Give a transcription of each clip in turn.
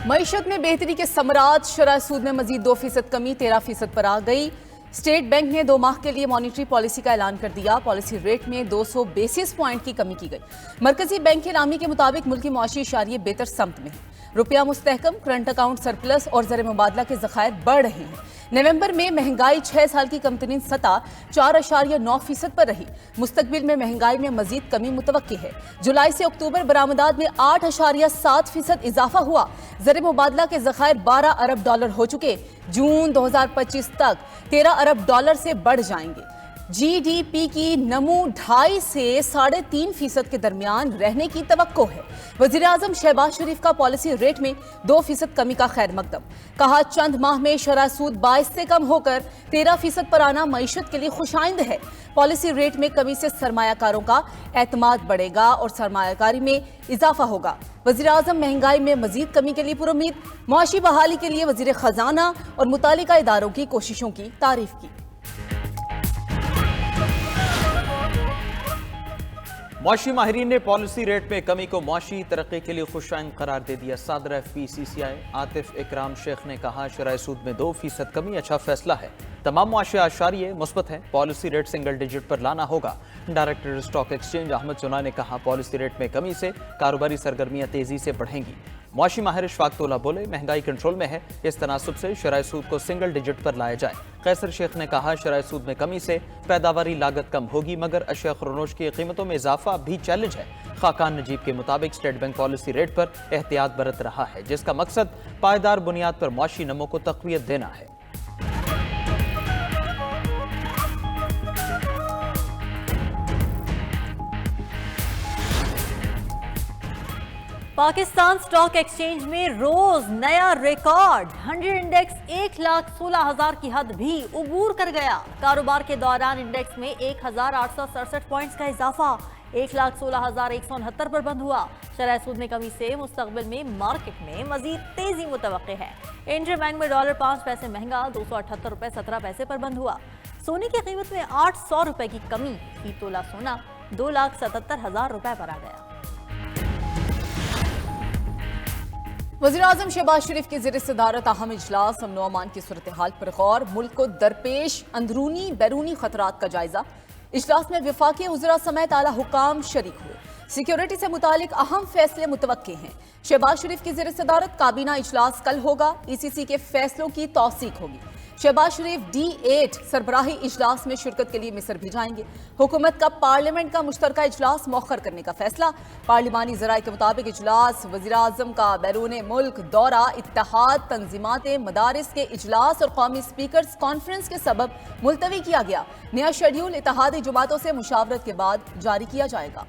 मईशत में बेहतरी के समरात, शरह सूद में मजीद 2% कमी 13% पर आ गई। स्टेट बैंक ने 2 माह के लिए मॉनिटरी पॉलिसी का ऐलान कर दिया। पॉलिसी रेट में 200 बेसिस पॉइंट की कमी की गई। मरकजी बैंक के नामी के मुताबिक मुल्की मौशी इशारिये बेहतर समत में है। रुपया मुस्तहकम, करंट अकाउंट सरप्लस और ज़र मुबादला के ज़खायर बढ़ रहे हैं। नवंबर में महंगाई 6 साल की कमतरीन सतह 4.9% पर रही। मुस्तकबिल में महंगाई में मजीद कमी मुतवक्की है। जुलाई से अक्टूबर बरामदात में 8.7% इजाफा हुआ। ज़र मुबादला के ज़खायर 12 अरब डॉलर हो चुके। जून 2025 तक 13 अरब डॉलर से बढ़ जाएंगे। जीडीपी की नमू 2.5 से 3.5% के दरमियान रहने की तवक्को है। वज़ीर आज़म शहबाज शरीफ का पॉलिसी रेट में 2% कमी का खैर मकदम। कहा, चंद माह में शरह सूद 22 से कम होकर 13% पर आना मईशत के लिए खुशाइंद है। पॉलिसी रेट में कमी से सरमायाकारों का एतमाद बढ़ेगा और सरमायाकारी में इजाफा होगा। वज़ीर आज़म महंगाई में मजीद कमी के लिए पुरुमीद। मुआशी बहाली के लिए वज़ीर खजाना और मुतालिका इदारों की कोशिशों की तारीफ की। मुआशी माहिरीन ने पॉलिसी रेट में कमी को मुआशी तरक्की के लिए खुशाइंद करार दे दिया। सदर FPCCI आतिफ इकराम शेख ने कहा, शरह सूद में 2% कमी अच्छा फैसला है। तमाम मुआशी आशारिये मुस्बत हैं। पॉलिसी रेट सिंगल डिजिट पर लाना होगा। डायरेक्टर स्टॉक एक्सचेंज अहमद सुना ने कहा, पॉलिसी रेट में कमी से कारोबारी सरगर्मियां तेजी से बढ़ेंगी। मुआशी माहिर इशफाक तोला बोले, महंगाई कंट्रोल में है। इस तनासब से शरह सूद को सिंगल डिजिट पर लाया जाए। कैसर शेख ने कहा, शरह सूद में कमी से पैदावारी लागत कम होगी, मगर अशिया खुरनोश की कीमतों में इजाफा भी चैलेंज है। खाकान नजीब के मुताबिक स्टेट बैंक पॉलिसी रेट पर एहतियात बरत रहा है, जिसका मकसद पायदार बुनियाद पर मुआशी नमो को तक़वियत देना है। पाकिस्तान स्टॉक एक्सचेंज में रोज नया रिकॉर्ड। 100 इंडेक्स 1,16,000 की हद भी उबूर कर गया। कारोबार के दौरान इंडेक्स में 1,867 पॉइंट्स का इजाफा 1,16,169 पर बंद हुआ। शरह सूद में कमी से मुस्तकबिल में मार्केट में मजीद तेजी मुतवक्के है। इंटर बैंक में डॉलर 5 पैसे महंगा 278 रुपए 17 पैसे पर बंद हुआ। सोने की कीमत में 800 रुपए की कमी, फी तोला सोना 2,77,000 रुपए पर आ गया। वज़ीर आज़म शहबाज शरीफ की ज़ेर सदारत अहम इजलास अमन व अमान की सूरत हाल पर गौर। मुल्क को दरपेश अंदरूनी बैरूनी खतरात का जायजा। इजलास में वफाकी वज़रा समेत आला हुकाम शरीक हुए। सिक्योरिटी से मुतालिक अहम फैसले मुतवक्के हैं। शहबाज शरीफ की ज़ेर सदारत काबीना इजलास कल होगा। ECC के फैसलों की तौसीक होगी। शहबाज शरीफ D8 सरबराही इजलास में शिरकत के लिए मिस्र भी जाएंगे। हुकूमत का पार्लियामेंट का मुश्तरका इजलास मौखर करने का फैसला। पार्लिमानी ज़राए के मुताबिक इजलास, वज़ीर आज़म का बैरून मुल्क दौरा, इत्तेहाद, तंजीमात, मदारिस के इजलास और कौमी स्पीकर्स कॉन्फ्रेंस के सबब मुलतवी किया गया। नया शेड्यूल इत्तेहादी जमातों से मुशावरत के बाद जारी किया जाएगा।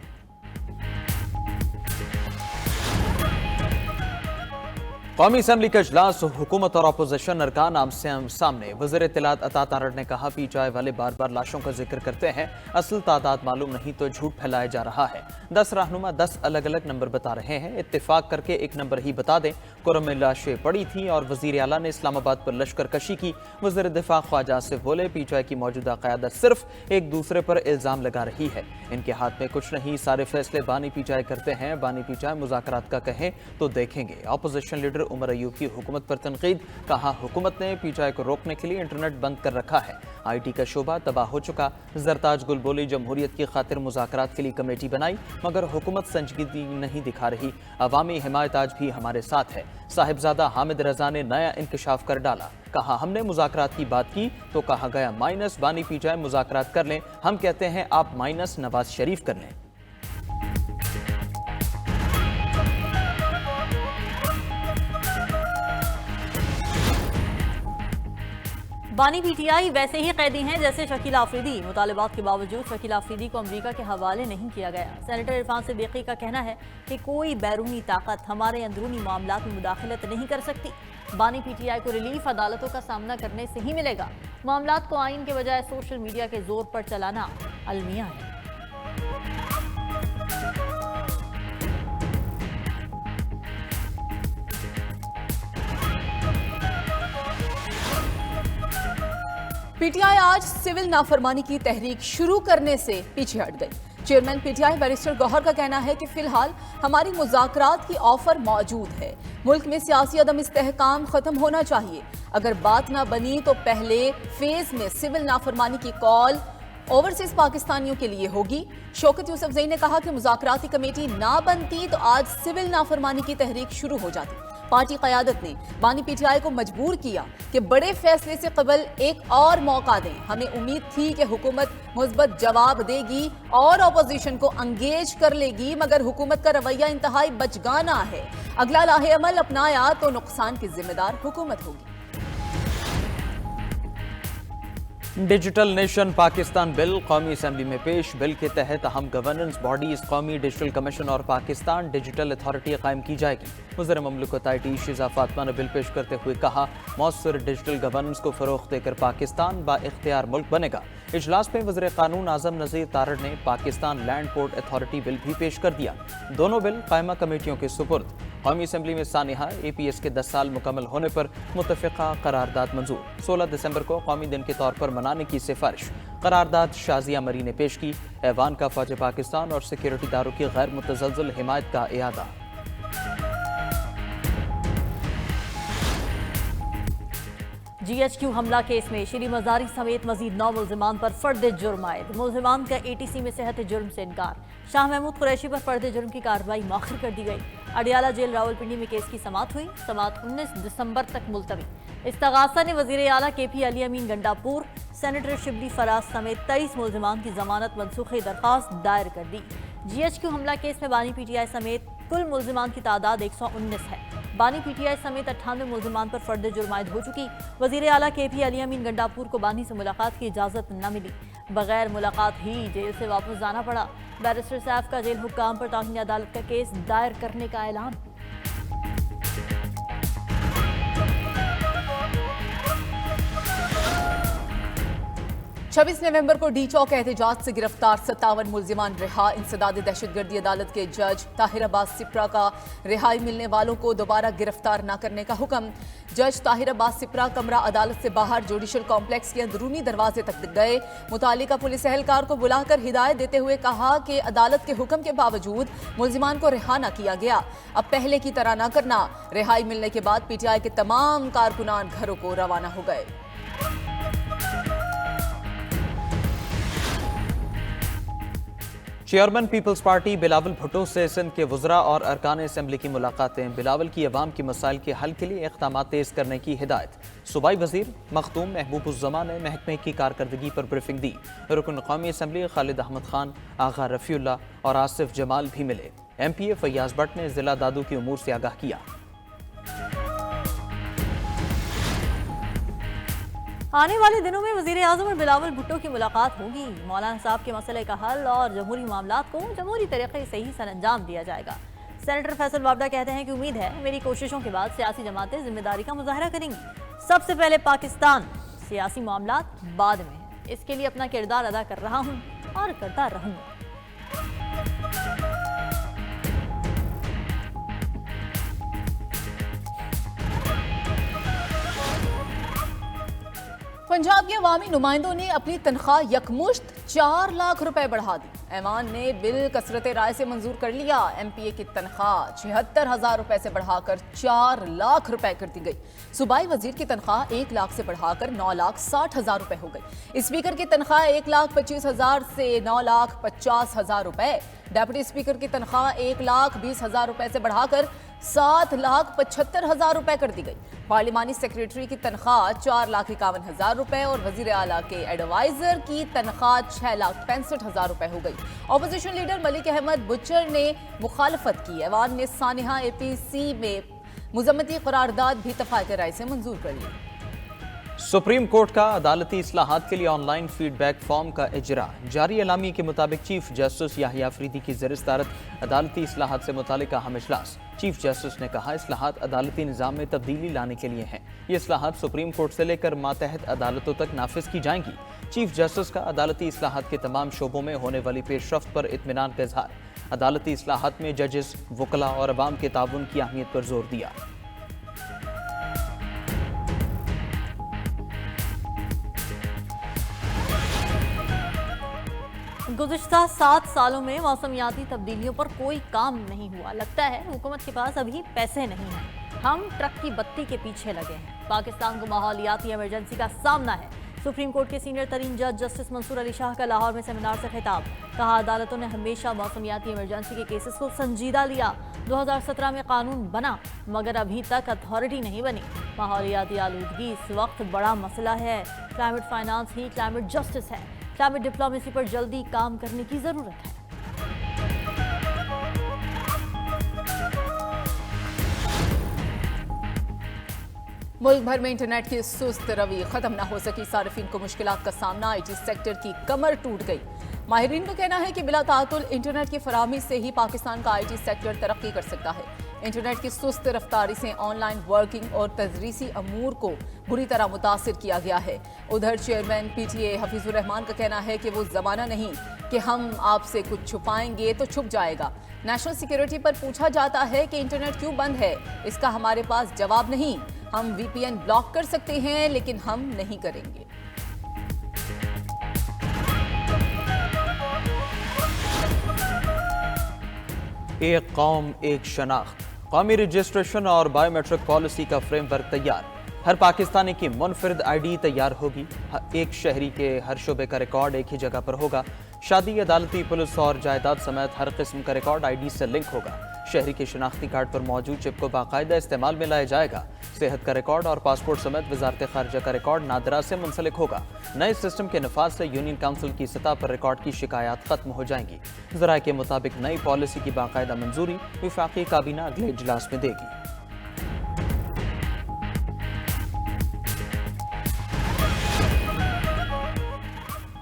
कौमी असम्बली का इजलास, हुकूमत और अपोजिशन अरकान सामने। वज़ीर इत्तलात अता तारड़ ने कहा, पीटीआई वाले बार बार लाशों का जिक्र करते हैं, असल तादाद मालूम नहीं तो झूठ फैलाया जा रहा है। 10 रहनुमा 10 अलग अलग नंबर बता रहे हैं, इत्तेफाक करके एक नंबर ही बता दें। कुरम में लाशें पड़ी थी और वज़ीर आला ने इस्लामाबाद पर लश्कर कशी की। वज़ीर दिफा ख्वाजा आसिफ बोले, पीटीआई की मौजूदा क़यादत सिर्फ एक दूसरे पर इल्ज़ाम लगा रही है। इनके हाथ में कुछ नहीं, सारे फैसले बानी पीटीआई करते हैं। बानी पीटीआई मुज़ाकरात का कहें तो देखेंगे। अपोजिशन लीडर उमर अयूब की हुकूमत पर तनकीद। कहा, हुकूमत ने पीटीआई को रोकने के लिए इंटरनेट बंद कर रखा है। IT का शोबा तबाह हो चुका। जरताज गुल बोली, जमहूरियत की खातिर मुज़ाकरात के लिए कमेटी बनाई, मगर हुकूमत संजीदगी नहीं दिखा रही। अवामी हिमायत आज भी हमारे साथ है। साहिबजादा हामिद रजा ने नया इंकशाफ कर डाला। कहा, हमने मुज़ाकरात की बात की तो कहा गया माइनस बानी पीटीआई मुज़ाकरात कर लें। हम कहते हैं आप माइनस नवाज शरीफ कर लें। बानी पीटीआई वैसे ही कैदी हैं जैसे शकील आफरीदी। मुतालबात के बावजूद शकील आफरीदी को अमेरिका के हवाले नहीं किया गया। सेनेटर इरफान सिद्दीकी का कहना है कि कोई बैरूनी ताकत हमारे अंदरूनी मामलात में मुदाखलत नहीं कर सकती। बानी पीटीआई को रिलीफ अदालतों का सामना करने से ही मिलेगा। मामलात को आइन के बजाय सोशल मीडिया के जोर पर चलाना अलमिया है। पीटीआई आज सिविल नाफरमानी की तहरीक शुरू करने से पीछे हट गई। चेयरमैन पीटीआई बैरिस्टर गौहर का कहना है कि फिलहाल हमारी मुज़ाकरात की ऑफर मौजूद है। मुल्क में सियासी अदम इस्तेहकाम खत्म होना चाहिए। अगर बात ना बनी तो पहले फेज में सिविल नाफरमानी की कॉल ओवरसीज पाकिस्तानियों के लिए होगी। शौकत यूसुफजई ने कहा कि मुज़ाकराती कमेटी ना बनती तो आज सिविल नाफरमानी की तहरीक शुरू हो जाती। पार्टी क़यादत ने बानी पीटीआई को मजबूर किया कि बड़े फैसले से कबल एक और मौका दें। हमें उम्मीद थी कि हुकूमत मुस्बत जवाब देगी और अपोजिशन को अंगेज कर लेगी, मगर हुकूमत का रवैया इंतहाई बचगाना है। अगला लाहे अमल अपनाया तो नुकसान की जिम्मेदार हुकूमत होगी। डिजिटल नेशन पाकिस्तान बिल कौमी असम्बली में पेश। बिल के तहत अहम गवर्नेंस बॉडीज कौमी डिजिटल कमीशन और पाकिस्तान डिजिटल अथॉरिटी कायम की जाएगी। वज़ीर ममलकत IT शिजा फातिमा ने बिल पेश करते हुए कहा, मौसर डिजिटल गवर्नेंस को फ़रोग़ देकर पाकिस्तान बाइख्तियार मुल्क बनेगा। इजलास में वज़ीर कानून आज़म नज़ीर तारड़ ने Pakistan land port authority bill भी पेश कर दिया। दोनों बिल कायमा कमेटियों के सुपुर्द। कौमी असम्बली में सानिहा APS के 10 साल मुकम्मल होने पर मुत्तफ़िक़ा करारदाद मंजूर। 16 दिसंबर को कौमी दिन के तौर पर मनाने की सिफारिश। करारदाद शाजिया मरी ने पेश की। ऐवान का फ़ौज पाकिस्तान और सिक्योरिटी दारों की गैर मुतज़लज़ल हिमायत का इयादा। GHQ हमला केस में श्री मज़ारी समेत मजीद 9 मुल्ज़िमान पर फर्द जुर्म आयद। मुल्ज़िमान का ATC में सेहत जुर्म से इनकार। शाह महमूद कुरैशी पर फर्द जुर्म की कार्रवाई मौखर कर दी गई। अडियाला जेल रावलपिंडी में केस की समाअत हुई। समाअत 19 दिसंबर तक मुलतवी। इस्तगासा ने वज़ीर आला KP अली अमीन गंडापुर, सेनेटर शिबली फराज समेत 23 मुल्ज़िमान की जमानत मनसूखी दरख्वास्त दायर कर दी। GHQ हमला केस में बानी PTI समेत कुल मुल्ज़िमान की तादाद 119 है। बानी PTI समेत 98 मुल्ज़िमान पर फर्द जुर्म आयद हो चुकी। वज़ीर आला KP अली अमीन गंडापुर को बानी से मुलाकात की इजाज़त न मिली। बगैर मुलाकात ही जेल से वापस जाना पड़ा। बैरिस्टर सैफ का जेल हुक्काम पर तौहीन अदालत का केस दायर करने का ऐलान। छब्बीस नवंबर को डी चौक एहतजाज से गिरफ्तार 57 मुल्जिमान रिहा। इंसदाद दहशतगर्दी अदालत के जज ताहिर अब्बास सिप्रा का रिहाई मिलने वालों को दोबारा गिरफ्तार न करने का हुक्म। जज ताहिर अब्बास सिप्रा कमरा अदालत से बाहर जुडिशल कॉम्प्लेक्स के अंदरूनी दरवाजे तक गए। मुतालिका पुलिस एहलकार को बुलाकर हिदायत देते हुए कहा कि अदालत के हुक्म के बावजूद मुल्जिमान को रिहा न किया गया। अब पहले की तरह न करना। रिहाई मिलने के बाद PTI के तमाम कारकुनान घरों को रवाना हो गए। चेयरमैन पीपल्स पार्टी बिलावल भुट्टो से सिंध के वज़रा और अरकान असम्बली की मुलाकातें। बिलावल की अवाम की मसाइल के हल के लिए इक़दामात तेज़ करने की हिदायत। सूबाई वज़ीर मखदूम महबूबुज़्ज़मा ने महकमे की कारकर्दगी पर ब्रीफिंग दी। रुकन कौमी असम्बली खालिद अहमद खान, आगा रफ़ीउल्लाह और आसिफ जमाल भी मिले। MPA फैयाज भट्ट ने ज़िला दादू के उमूर से आगाह किया। आने वाले दिनों में वज़ीर आज़म और बिलावल भुट्टो की मुलाकात होगी। मौलाना साहब के मसले का हल और जमहूरी मामलात को जमहूरी तरीके से ही सरअंजाम दिया जाएगा। सेनेटर फैसल वाबडा कहते हैं कि उम्मीद है मेरी कोशिशों के बाद सियासी जमातें जिम्मेदारी का मुजाहरा करेंगी। सबसे पहले पाकिस्तान, सियासी मामलात बाद में है। इसके लिए अपना किरदार अदा कर रहा हूँ और करता रहूँगा। पंजाब के अवामी नुमाइंदों ने अपनी तनख्वाह यकमुश्त 4 लाख रुपए बढ़ा दी। ऐवान ने बिल कसरत राय से मंजूर कर लिया। MPA की तनख्वाह 76,000 रुपए से बढ़ाकर 4 लाख रुपए कर दी गई। सूबाई वजीर की तनख्वाह 1 लाख से बढ़ाकर 9,60,000 रुपए हो गई। स्पीकर की तनख्वाह 1,25,000 से 9,50,000 रुपए। डेप्यूटी स्पीकर की तनख्वाह 1,20,000 रुपए से बढ़ाकर 7,75,000 रुपए कर दी गई। पार्लिमानी सेक्रेटरी की तनख्वाह 4,51,000 रुपए और वजीर आला के एडवाइजर की तनख्वाह 6,65,000 रुपए हो गई। Opposition leader Malik Ahmad butcher ने मुखालफत की। ऐवान ने सानिहा APC में मुजम्मती करारदाद भी तफायत राय से मंजूर कर ली। सुप्रीम कोर्ट का अदालती इस्लाहात के लिए ऑनलाइन फीडबैक फॉर्म का इजरा। जारी एलामी के मुताबिक चीफ जस्टिस याहिया अफरीदी की ज़ेर-ए-सदारत अदालती इस्लाहात से मुतालिक अहम इजलास। चीफ जस्टिस ने कहा, इस्लाहात अदालती निज़ाम में तब्दीली लाने के लिए हैं। ये इस्लाहात सुप्रीम कोर्ट से लेकर मातहत अदालतों तक नाफिज की जाएंगी। चीफ जस्टिस का अदालती इस्लाहात के तमाम शोबों में होने वाली पेशरफ्त पर इत्मीनान का इजहार। अदालती इस्लाहात में जजेस, वकला और अवाम के ताउन की अहमियत पर जोर दिया। गुज़िश्ता 7 सालों में मौसमियाती तब्दीलियों पर कोई काम नहीं हुआ। लगता है हुकूमत के पास अभी पैसे नहीं हैं। हम ट्रक की बत्ती के पीछे लगे हैं। पाकिस्तान को माहौलियाती इमरजेंसी का सामना है। सुप्रीम कोर्ट के सीनियर तरीन जज जस्टिस मंसूर अली शाह का लाहौर में सेमिनार से खिताब। कहा, अदालतों ने हमेशा मौसमियाती इमरजेंसी के केसेस को संजीदा लिया। 2017 में कानून बना मगर अभी तक अथॉरिटी नहीं बनी। माहौलियाती आलूदगी इस वक्त बड़ा मसला है। क्लाइमेट फाइनेंस ही क्लाइमेट जस्टिस है। क्लाइमेट डिप्लोमेसी पर जल्दी काम करने की जरूरत है। मुल्क भर में इंटरनेट की सुस्त रवि खत्म न हो सकी। सार्फिन को मुश्किलात का सामना। आईटी सेक्टर की कमर टूट गई। माहिरीन का कहना है कि बिला तातुल इंटरनेट की फराहमी से ही पाकिस्तान का आईटी सेक्टर तरक्की कर सकता है। इंटरनेट की सुस्त रफ्तारी से ऑनलाइन वर्किंग और तदरीसी अमूर को बुरी तरह मुतासिर किया गया है। उधर चेयरमैन पीटीए हफीजुर रहमान का कहना है कि वो जमाना नहीं कि हम आपसे कुछ छुपाएंगे तो छुप जाएगा। नेशनल सिक्योरिटी पर पूछा जाता है कि इंटरनेट क्यों बंद है, इसका हमारे पास जवाब नहीं। हम वीपीएन ब्लॉक कर सकते हैं लेकिन हम नहीं करेंगे। एक कौम एक शनाख्त, कौमी रजिस्ट्रेशन और बायोमेट्रिक पॉलिसी का फ्रेमवर्क तैयार। हर पाकिस्तानी की मुनफरिद आईडी तैयार होगी। एक शहरी के हर शोबे का रिकॉर्ड एक ही जगह पर होगा। शादी, अदालती, पुलिस और जायदाद समेत हर किस्म का रिकॉर्ड आईडी से लिंक होगा। शहरी के शनाख्ती कार्ड पर मौजूद चिप को बाकायदा इस्तेमाल में लाया जाएगा। सेहत का रिकॉर्ड और पासपोर्ट समेत वजारत खारजा का रिकॉर्ड नादरा से मुंसलिक होगा। नए सिस्टम के नफाज से यूनियन काउंसिल की सतह पर रिकॉर्ड की शिकायत खत्म हो जाएंगी। ज़राए के मुताबिक नई पॉलिसी की बाकायदा मंजूरी वफाकी काबीना अगले इजलास में देगी।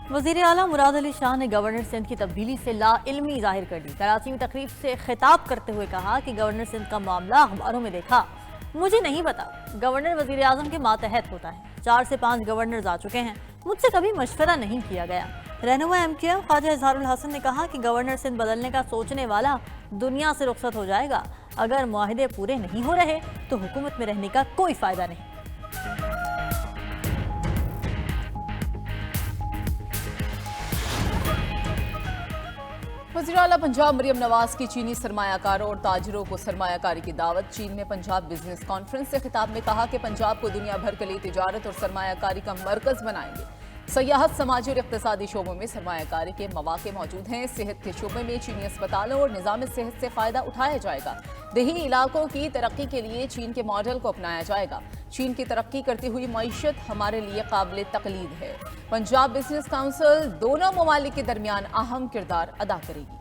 वज़ीर आला मुराद अली शाह ने गवर्नर सिंध की तब्दीली से लाइल्मी जाहिर कर दी। कराची में तकरीब से खिताब करते हुए कहा कि गवर्नर सिंध का मामला अखबारों में देखा, मुझे नहीं पता। गवर्नर वज़ीर आज़म के मातहत होता है। 4 से 5 गवर्नर्स आ चुके हैं, मुझसे कभी मशवरा नहीं किया गया। रहनुमा एमक्यूएम ख्वाजा इजहारुल हसन ने कहा कि गवर्नर सिंध बदलने का सोचने वाला दुनिया से रुखसत हो जाएगा। अगर मुआहदे पूरे नहीं हो रहे तो हुकूमत में रहने का कोई फायदा नहीं। वज़ीर आला पंजाब मरियम नवाज की चीनी सरमायाकारों और ताजरों को सरमायाकारी की दावत। चीन में पंजाब बिजनेस कॉन्फ्रेंस से खिताब में कहा कि पंजाब को दुनिया भर के लिए तिजारत और सरमायाकारी का मरकज बनाएंगे। सयाहत, समाजी और इक़्तिसादी शोबों में सरमायाकारी के मौके मौजूद हैं। सेहत के शोबे में चीनी अस्पतालों और निज़ाम सेहत से फ़ायदा उठाया जाएगा। देही इलाकों की तरक्की के लिए चीन के मॉडल को अपनाया जाएगा। चीन की तरक्की करती हुई मईशत हमारे लिए काबिल तकलीद है। पंजाब बिजनेस काउंसिल दोनों ममालिक के दरमियान अहम किरदार अदा करेगी।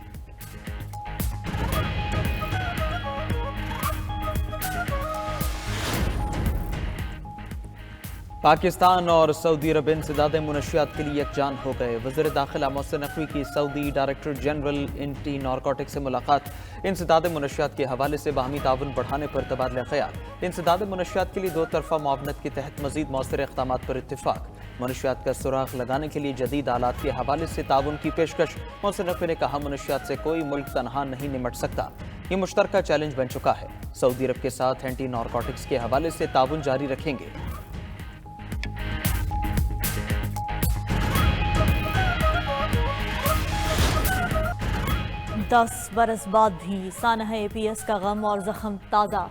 पाकिस्तान और सऊदी अरब इंसदाद मुनशियात के लिए यकजान हो गए। वज़ीर दाखिला मोहसिन नकवी की Saudi director general anti narcotics से मुलाकात। इंसदाद मुनशियात के हवाले से बाहमी ताउन बढ़ाने पर तबादला ख्याल। इंसदाद मुनशियात के लिए 2 तरफा मुआवनत के तहत मजीद मौसर इक़दामात पर इत्तिफाक। मुनशियात का सुराख लगाने के लिए जदीद आलात के हवाले से ताउन की पेशकश। मोहसिन नकवी ने कहा, मुनशियात से कोई मुल्क तनहा नहीं निमट सकता। ये मुश्तरका चैलेंज बन चुका है। सऊदी अरब के साथ एंटी नारकोटिक्स के हवाले से ताउन जारी रखेंगे। 10 बरस बाद भी सानह APS का गम और जख्म ताज़ा।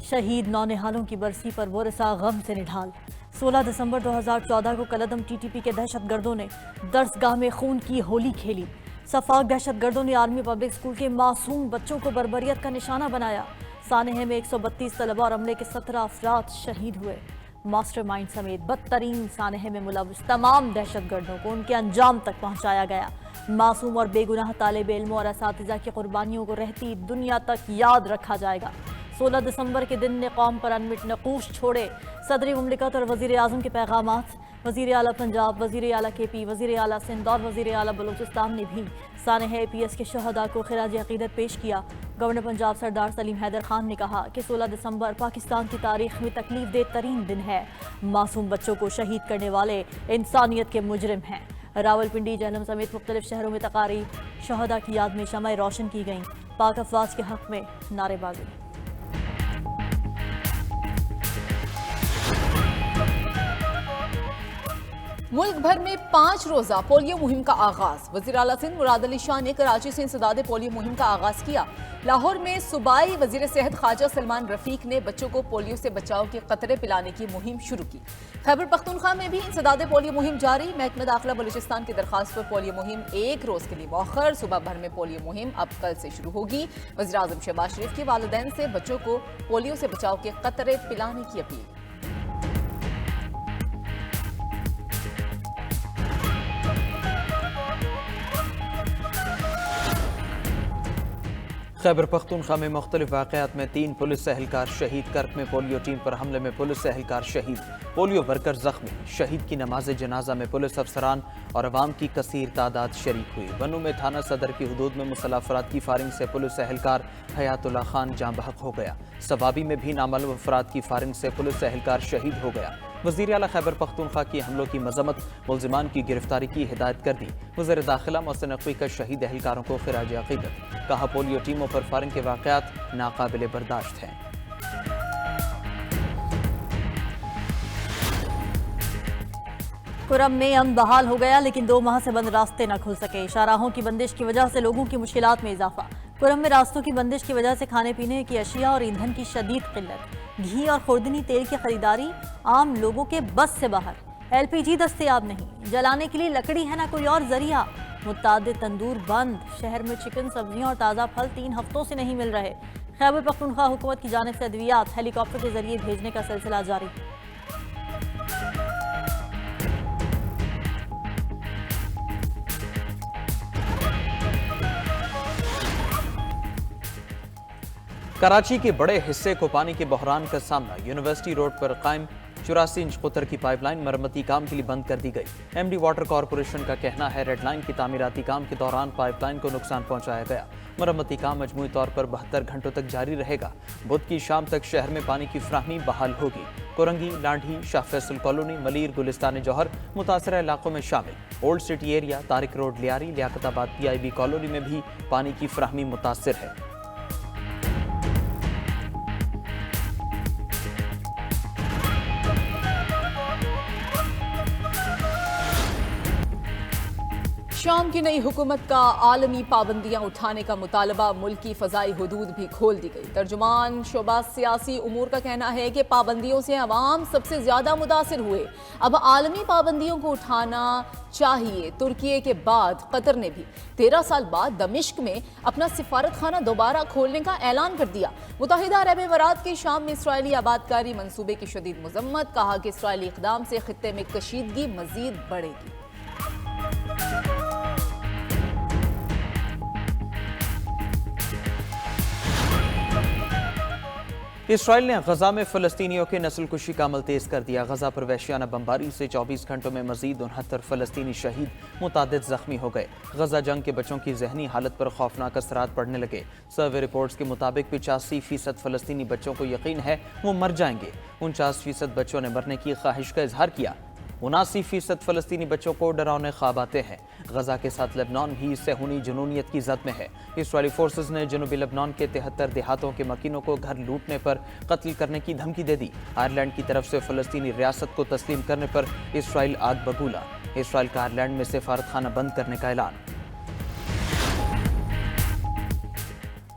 शहीद नौनिहालों की बरसी पर बोरसा गम से निढाल। 16 दिसंबर 2014 को कलदम TTP के दहशतगर्दों ने दरसगाह में खून की होली खेली। सफाक दहशतगर्दों ने आर्मी पब्लिक स्कूल के मासूम बच्चों को बर्बरियत का निशाना बनाया। सानह में 132 तलबा और अमले के 17 अफराद शहीद हुए। मास्टरमाइंड समेत बदतरीन सानह में मुलव्वस तमाम दहशतगर्दों को उनके अंजाम तक पहुंचाया गया। मासूम और बेगुनाह तालिब इल्मों और असातिज़ा की कुर्बानियों को रहती दुनिया तक याद रखा जाएगा। 16 दिसंबर के दिन ने कौम पर अनमिट नकूश छोड़े। सदरी मुमलिकत और वज़ीर आज़म के पैगामात। वज़ीर आला पंजाब, वज़ीर आला KP, वज़ीर आला सिंध और वज़ीर आला बलूचिस्तान ने भी सानह APS के शहदा को खिराज अक़ीदत पेश किया। गवर्नर पंजाब सरदार सलीम हैदर खान ने कहा कि 16 दिसंबर पाकिस्तान की तारीख में तकलीफ दे तरीन दिन है। मासूम बच्चों को शहीद करने वाले इंसानियत के मुजरिम हैं। रावलपिंडी, जहलम समेत मुख्तलिफ शहरों में तकारीब, शहदा की याद में शमाएं रोशन की गईं। पाक अफवाज के हक में नारेबाजी। मुल्क भर में 5 रोजा पोलियो मुहिम का आगाज। वज़ीर आला सिंध मुराद अली शाह ने कराची से इंसदाद पोलियो मुहिम का आगाज किया। लाहौर में सूबाई वज़ीर सेहत ख्वाजा सलमान रफीक ने बच्चों को पोलियो से बचाव के कतरे पिलाने की मुहिम शुरू की। खैबर पख्तूनख्वा में भी इंसदाद पोलियो मुहिम जारी। महकमा दाखिला बलूचिस्तान की दरख्वास्त पर पोलियो मुहिम 1 रोज के लिए मौखर। सुबह भर में पोलियो मुहिम अब कल से शुरू होगी। वज़ीर आज़म शहबाज शरीफ के वालिदैन से बच्चों को पोलियो से बचाव के कतरे पिलाने की अपील। खैबर पख्तूनख्वा में मुख्तलिफ वाक़यात में 3 पुलिस एहलकार शहीद। कर्क में पोलियो टीम पर हमले में पुलिस एहलकार शहीद, पोलियो वर्कर जख्मी। शहीद की नमाज जनाजा में पुलिस अफसरान और अवाम की कसीर तादाद शरीक हुई। बनू में थाना सदर की हुदूद में मुसल्लह अफराद की फायरिंग से पुलिस एहलकार हयातुल्लाह खान जाँ बहक हो गया। सवाबी में भी नामालूम अफराद की फायरिंग से पुलिस एहलकार शहीद हो गया। वज़ीर आला खैबर पख्तूनख्वा की हमलों की मजम्मत, मुल्ज़िमान की गिरफ्तारी की हिदायत कर दी। वज़ीर दाखिला मोहसिन नकवी का शहीद एहलकारों को खिराज अक़ीदत। कहा, पोलियो टीमों पर फायरिंग के वाक़यात नाकाबिले बर्दाश्त हैं। कुरम में अमन बहाल हो गया, लेकिन 2 माह से बंद रास्ते न खुल सके। शाहराहों की बंदिश की वजह से लोगों की मुश्किलात में इजाफा। कुरम में रास्तों की बंदिश की वजह से खाने पीने की अशिया और ईंधन की शदीद किल्लत। घी और खुर्दनी तेल की खरीदारी आम लोगों के बस से बाहर। LPG दस्तयाब नहीं, जलाने के लिए लकड़ी है ना कोई और जरिया। मुतादिद तंदूर बंद। शहर में चिकन, सब्जियां और ताज़ा फल 3 हफ्तों से नहीं मिल रहे। खैबर पख्तूनख्वा हुकूमत की जानिब से अद्वियात हेलीकॉप्टर के जरिए भेजने का सिलसिला जारी। कराची के बड़े हिस्से को पानी के बहरान का सामना। यूनिवर्सिटी रोड पर कायम 84 इंच कुतर की पाइपलाइन मरम्मती काम के लिए बंद कर दी गई। MD वाटर कॉरपोरेशन का कहना है, रेड लाइन की तामीराती काम के दौरान पाइपलाइन को नुकसान पहुंचाया गया। मरम्मती काम मजमूई तौर पर 72 घंटों तक जारी रहेगा। बुध की शाम तक शहर में पानी की फ्राहमी बहाल होगी। कोरंगी, लांढी, शाह फैसल कॉलोनी, मलीर, गुलिस्तान जौहर मुतासरा इलाकों में शामिल। Old city area, Tariq road, Lyari, Liaquatabad, PIB colony में भी पानी की फ्राहमी मुतासर है। शाम की नई हुकूमत का आलमी पाबंदियां उठाने का मुतालबा। मुल्क की फ़ज़ाई हुदूद भी खोल दी गई। तर्जुमान शोबा सियासी उमूर का कहना है कि पाबंदियों से अवाम सबसे ज़्यादा मुतासिर हुए। अब आलमी पाबंदियों को उठाना चाहिए। तुर्की के बाद कतर ने भी 13 साल बाद दमिश्क में अपना सिफारत खाना दोबारा खोलने का ऐलान कर दिया। मुत्तहिदा अरब अमीरात की शाम में इसराइली आबादकारी मंसूबे की शदीद मजम्मत। कहा कि इसराइली इक़दाम से खित्ते में कशीदगी मजीद बढ़ेगी। इसराइल ने गजा में फ़लस्तीनियों के नस्लकुशी का अमल तेज़ कर दिया। गजा पर वहशियाना बमबारी से 24 घंटों में मजीद 69 फ़लस्तीनी शहीद, मुतादिद ज़ख्मी हो गए। गजा जंग के बच्चों की जहनी हालत पर खौफनाक असरात पड़ने लगे। सर्वे रिपोर्ट्स के मुताबिक 85% फ़लस्तीनी बच्चों को यकीन है वो मर जाएंगे। 49% बच्चों ने मरने की ख्वाहिश का इजहार किया। 79% फ़लस्तीनी बच्चों को डरावने ख्वाब आते हैं। गजा के साथ लेबनान भी सेहूनी जुनूनियत की जद में है। इसराइली फोर्सेस ने जनूबी लेबनान के 73 देहातों के मकीनों को घर लूटने पर कत्ल करने की धमकी दे दी। आयरलैंड की तरफ से फ़लस्तीनी रियासत को तस्लीम करने पर इसराइल आग बबूला। इसराइल का आयरलैंड में सिफारत खाना बंद करने का ऐलान।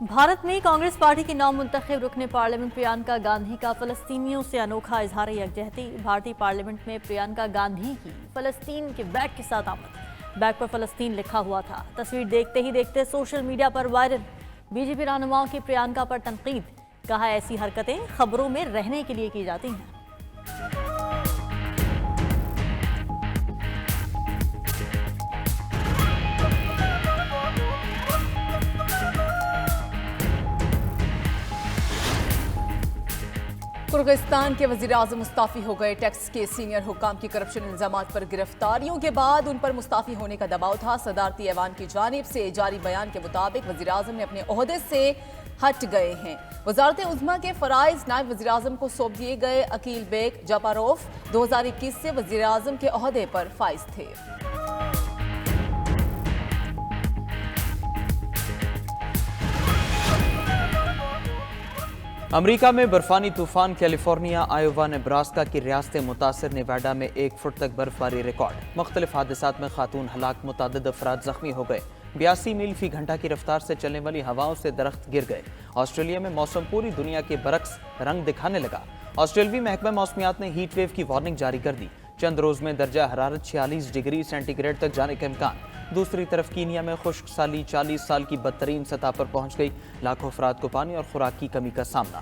भारत में कांग्रेस पार्टी की नामुंतखब रुकने पार्लियामेंट प्रियंका गांधी का फ़लस्तीनियों से अनोखा इजहार यकजहती। भारतीय पार्लियामेंट में प्रियंका गांधी की फ़लस्तीन के बैग के साथ आमद। बैग पर फ़लस्तीन लिखा हुआ था। तस्वीर देखते ही देखते सोशल मीडिया पर वायरल। BJP रहनुमाओं की प्रियंका पर तनकीद। कहा, ऐसी हरकतें खबरों में रहने के लिए की जाती हैं। किर्गिस्तान के वज़ीर आज़म मुस्ताफ़ी हो गए। टैक्स के सीनियर हुक्काम की करप्शन इल्ज़ामात पर गिरफ्तारियों के बाद उन पर मुस्ताफ़ी होने का दबाव था। सदारती ऐवान की जानिब से जारी बयान के मुताबिक वज़ीर आज़म ने अपने ओहदे से हट गए हैं। वज़ारत उज़्मा के फ़राइज़ नायब वज़ीर आज़म को सौंप दिए गए। अकील बेग जापारोफ 2021 से वज़ीर आज़म के ओहदे पर फाइज थे। امریکہ میں برفانی طوفان کیلیفورنیا، آئیوا، نیبراسکا کی ریاستیں متاثر، نیواڈا میں 1 فٹ تک برف باری ریکارڈ۔ مختلف حادثات میں خاتون ہلاک، متعدد افراد زخمی ہو گئے۔ 82 میل فی گھنٹہ کی رفتار سے چلنے والی ہواؤں سے درخت گر گئے۔ آسٹریلیا میں موسم پوری دنیا کے برعکس رنگ دکھانے لگا۔ آسٹریلوی محکمہ موسمیات نے ہیٹ ویو کی وارننگ جاری کر دی۔ چند روز میں درجہ حرارت 46 ڈگری سینٹی گریڈ تک جانے کا امکان۔ دوسری طرف کینیا میں خشک سالی 40 سال کی بدترین سطح پر پہنچ گئی، لاکھوں افراد کو پانی اور خوراک کی کمی کا سامنا۔